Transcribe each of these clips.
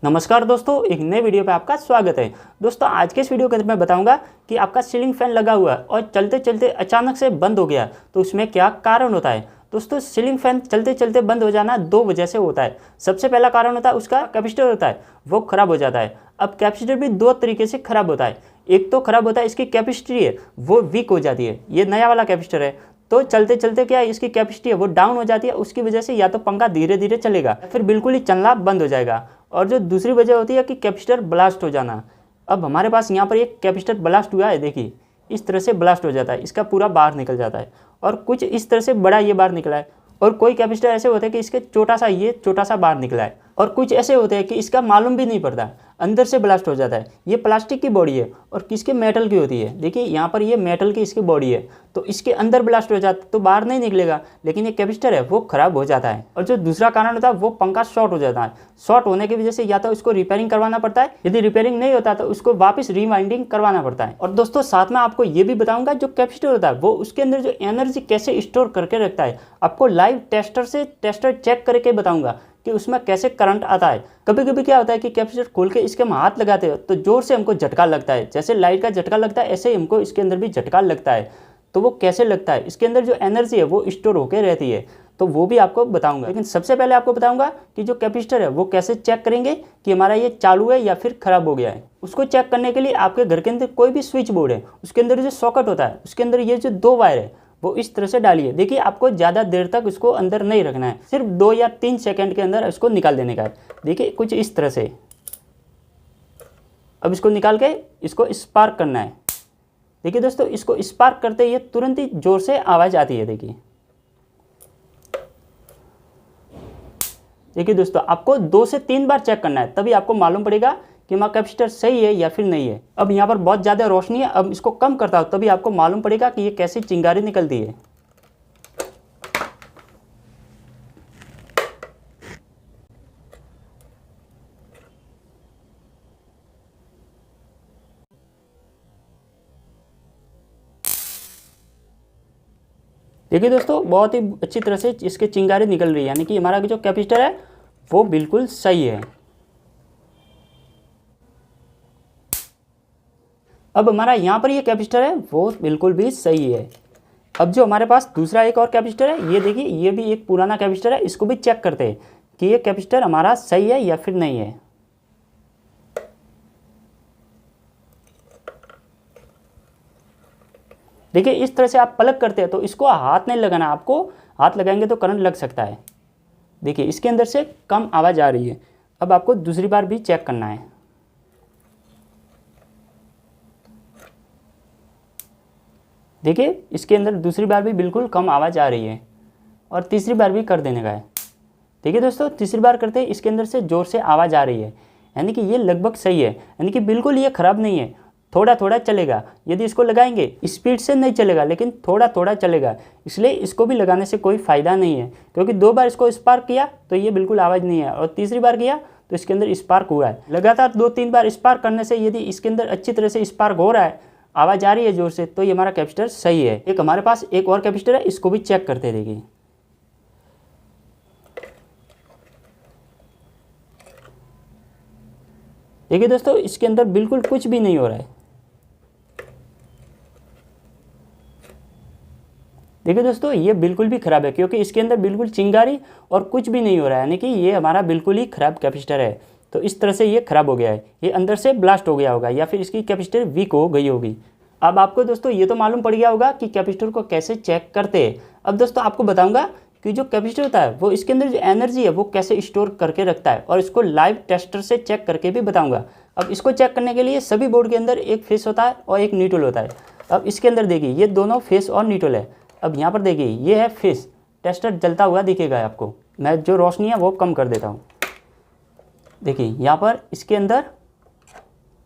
नमस्कार दोस्तों, एक नए वीडियो पे आपका स्वागत है। दोस्तों आज के इस वीडियो के अंदर मैं बताऊंगा कि आपका सीलिंग फैन लगा हुआ है और चलते चलते अचानक से बंद हो गया तो उसमें क्या कारण होता है। दोस्तों सीलिंग फैन चलते चलते बंद हो जाना दो वजह से होता है। सबसे पहला कारण होता है उसका कैपेसिटर होता है, वो खराब हो जाता है। अब कैपेसिटर भी दो तरीके से खराब होता है। एक तो खराब होता है इसकी कैपेसिटी है वो वीक हो जाती है, ये नया वाला कैपेसिटर है तो चलते चलते क्या है इसकी कैपेसिटी है वो डाउन हो जाती है। उसकी वजह से या तो पंखा धीरे धीरे चलेगा या फिर बिल्कुल ही चलना बंद हो जाएगा। और जो दूसरी वजह होती है कि कैपेसिटर ब्लास्ट हो जाना। अब हमारे पास यहाँ पर एक कैपेसिटर ब्लास्ट हुआ है, देखिए इस तरह से ब्लास्ट हो जाता है, इसका पूरा बाहर निकल जाता है और कुछ इस तरह से बड़ा ये बाहर निकला है। और कोई कैपेसिटर ऐसे होते हैं कि इसके छोटा सा बाहर निकला है और कुछ ऐसे होते हैं कि इसका मालूम भी नहीं पड़ता, अंदर से ब्लास्ट हो जाता है। ये प्लास्टिक की बॉडी है और किसके मेटल की होती है, देखिए यहाँ पर ये मेटल की इसकी बॉडी है तो इसके अंदर ब्लास्ट हो जाता है तो बाहर नहीं निकलेगा, लेकिन ये कैपेसिटर है वो खराब हो जाता है। और जो दूसरा कारण होता है वो पंखा शॉर्ट हो जाता है। शॉर्ट होने की वजह से या तो उसको रिपेयरिंग करवाना पड़ता है, यदि रिपेयरिंग नहीं होता तो उसको वापस रीवाइंडिंग करवाना पड़ता है। और दोस्तों साथ में आपको ये भी बताऊंगा जो कैपेसिटर होता है वो उसके अंदर जो एनर्जी कैसे स्टोर करके रखता है, आपको लाइव टेस्टर से टेस्टर चेक करके बताऊंगा कि उसमें कैसे करंट आता है। कभी कभी क्या होता है कि कैपेसिटर खोल के इसके हम हाथ लगाते हैं तो जोर से हमको झटका लगता है, जैसे लाइट का झटका लगता है ऐसे ही हमको इसके अंदर भी झटका लगता है। तो वो कैसे लगता है, इसके अंदर जो एनर्जी है वो स्टोर होकर रहती है, तो वो भी आपको बताऊंगा। लेकिन सबसे पहले आपको बताऊंगा कि जो कैपेसिटर है वो कैसे चेक करेंगे कि हमारा ये चालू है या फिर खराब हो गया है। उसको चेक करने के लिए आपके घर के अंदर कोई भी स्विच बोर्ड है उसके अंदर जो सॉकेट होता है उसके अंदर ये जो दो वायर है वो इस तरह से डालिए। देखिए आपको ज़्यादा देर तक उसको अंदर नहीं रखना है, सिर्फ 2 या 3 सेकंड के अंदर इसको निकाल देने का है। देखिए कुछ इस तरह से। अब इसको निकाल के इसको स्पार्क करना है। देखिए दोस्तों इसको स्पार्क करते ही तुरंत ही जोर से आवाज़ आती है। देखिए दोस्तों आपको 2 से 3 बार चेक करना है, तभी आपको मालूम पड़ेगा कि हमारा कैपेसिटर सही है या फिर नहीं है। अब यहाँ पर बहुत ज़्यादा रोशनी है, अब इसको कम करता हूँ तभी आपको मालूम पड़ेगा कि ये कैसी चिंगारी निकलती है। देखिए दोस्तों बहुत ही अच्छी तरह से इसके चिंगारी निकल रही है, यानी कि हमारा जो कैपेसिटर है वो बिल्कुल सही है। अब हमारा यहाँ पर ये कैपेसिटर है वो बिल्कुल भी सही है। अब जो हमारे पास दूसरा एक और कैपेसिटर है, ये देखिए ये भी एक पुराना कैपेसिटर है, इसको भी चेक करते हैं कि ये कैपेसिटर हमारा सही है या फिर नहीं है। देखिए इस तरह से आप प्लग करते हैं तो इसको हाथ नहीं लगाना, आपको हाथ लगाएंगे तो करंट लग सकता है। देखिए इसके अंदर से कम आवाज़ आ रही है। अब आपको दूसरी बार भी चेक करना है। देखिए इसके अंदर दूसरी बार भी बिल्कुल कम आवाज़ आ रही है और तीसरी बार भी कर देने का है। देखिए दोस्तों तीसरी बार करते ही इसके अंदर से ज़ोर से आवाज़ आ रही है, यानी कि ये लगभग सही है, यानी कि बिल्कुल ये ख़राब नहीं है। थोड़ा थोड़ा चलेगा, यदि इसको लगाएंगे स्पीड से नहीं चलेगा लेकिन थोड़ा थोड़ा चलेगा, इसलिए इसको भी लगाने से कोई फ़ायदा नहीं है। क्योंकि 2 बार इसको स्पार्क किया तो ये बिल्कुल आवाज़ नहीं है और तीसरी बार किया तो इसके अंदर स्पार्क हुआ है। लगातार 2-3 बार स्पार्क करने से यदि इसके अंदर अच्छी तरह से स्पार्क हो रहा है, आवाज़ आ रही है ज़ोर से, तो ये हमारा कैपेसिटर सही है। एक हमारे पास एक और कैपेसिटर है, इसको भी चेक करते देखिए। देखिए दोस्तों इसके अंदर बिल्कुल कुछ भी नहीं हो रहा है। देखिए दोस्तों ये बिल्कुल भी ख़राब है क्योंकि इसके अंदर बिल्कुल चिंगारी और कुछ भी नहीं हो रहा है, यानी कि ये हमारा बिल्कुल ही ख़राब कैपेसिटर है। तो इस तरह से ये ख़राब हो गया है, ये अंदर से ब्लास्ट हो गया होगा या फिर इसकी कैपेसिटर वीक हो गई होगी। अब आपको दोस्तों ये तो मालूम पड़ गया होगा कि कैपेसिटर को कैसे चेक करते हैं। अब दोस्तों आपको बताऊंगा कि जो कैपेसिटर होता है वो इसके अंदर जो एनर्जी है वो कैसे स्टोर करके रखता है और इसको लाइव टेस्टर से चेक करके भी बताऊंगा। अब इसको चेक करने के लिए सभी बोर्ड के अंदर एक फेस होता है और एक न्यूट्रल होता है। अब इसके अंदर देखिए ये दोनों फेस और न्यूट्रल है। अब यहाँ पर देखिए ये है फेस, टेस्टर जलता हुआ दिखेगा आपको। मैं जो रोशनी है वो कम कर देता हूँ। देखिए यहाँ पर इसके अंदर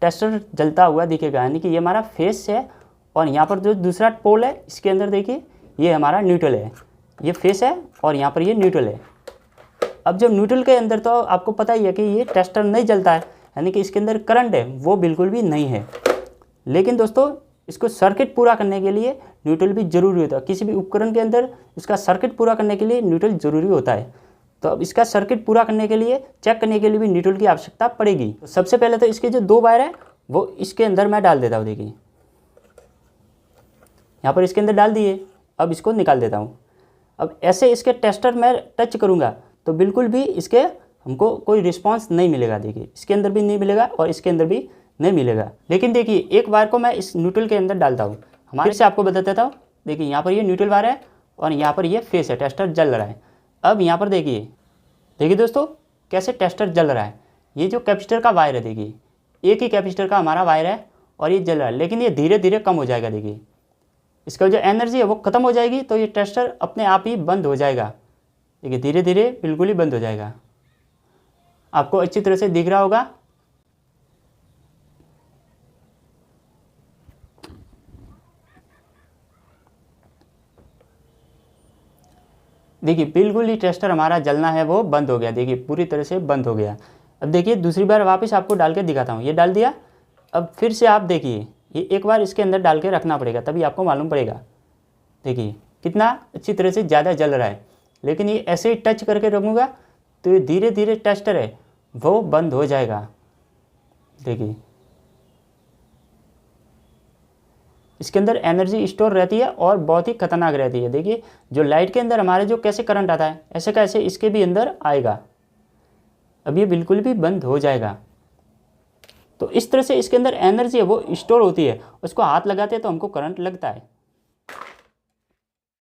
टेस्टर जलता हुआ दिखेगा, यानी कि ये हमारा फेस है। और यहाँ पर जो दूसरा पोल है इसके अंदर देखिए ये हमारा न्यूट्रल है, ये फेस है और यहाँ पर ये न्यूट्रल है। अब जो न्यूट्रल के अंदर तो आपको पता ही है कि ये टेस्टर नहीं जलता है, यानी कि इसके अंदर करंट है वो बिल्कुल भी नहीं है। लेकिन दोस्तों इसको सर्किट पूरा करने के लिए न्यूट्रल भी ज़रूरी होता है। किसी भी उपकरण के अंदर इसका सर्किट पूरा करने के लिए न्यूट्रल ज़रूरी होता है। तो अब इसका सर्किट पूरा करने के लिए, चेक करने के लिए भी न्यूट्रल की आवश्यकता पड़ेगी। तो सबसे पहले तो इसके जो 2 वायर है वो इसके अंदर मैं डाल देता हूँ। देखिए यहाँ पर इसके अंदर डाल दिए। अब इसको निकाल देता हूँ। अब ऐसे इसके टेस्टर में टच करूँगा तो बिल्कुल भी इसके हमको कोई रिस्पांस नहीं मिलेगा। देखिए इसके अंदर भी नहीं मिलेगा और इसके अंदर भी नहीं मिलेगा। लेकिन देखिए एक वायर को मैं इस न्यूट्रल के अंदर डालता हूँ। हमारे से आपको बता देता हूँ। देखिए यहाँ पर ये न्यूट्रल वायर है और यहाँ पर ये फेस है, टेस्टर जल रहा है। अब यहाँ पर देखिए दोस्तों कैसे टेस्टर जल रहा है। ये जो कैपेसिटर का वायर है, देखिए एक ही कैपेसिटर का हमारा वायर है और ये जल रहा है, लेकिन ये धीरे धीरे कम हो जाएगा। देखिए इसका जो एनर्जी है वो ख़त्म हो जाएगी तो ये टेस्टर अपने आप ही बंद हो जाएगा। देखिए धीरे धीरे बिल्कुल ही बंद हो जाएगा। आपको अच्छी तरह से दिख रहा होगा। देखिए बिल्कुल ही टेस्टर हमारा जलना है वो बंद हो गया। देखिए पूरी तरह से बंद हो गया। अब देखिए दूसरी बार वापस आपको डाल के दिखाता हूँ। ये डाल दिया। अब फिर से आप देखिए ये एक बार इसके अंदर डाल के रखना पड़ेगा, तभी आपको मालूम पड़ेगा। देखिए कितना अच्छी तरह से ज़्यादा जल रहा है। लेकिन ये ऐसे ही टच करके रखूँगा तो ये धीरे धीरे टेस्टर है वो बंद हो जाएगा। देखिए इसके अंदर एनर्जी स्टोर रहती है और बहुत ही खतरनाक रहती है। देखिए जो लाइट के अंदर हमारे जो कैसे करंट आता है, ऐसे कैसे इसके भी अंदर आएगा। अब ये बिल्कुल भी बंद हो जाएगा। तो इस तरह से इसके अंदर एनर्जी है वो स्टोर होती है। उसको हाथ लगाते हैं तो हमको करंट लगता है।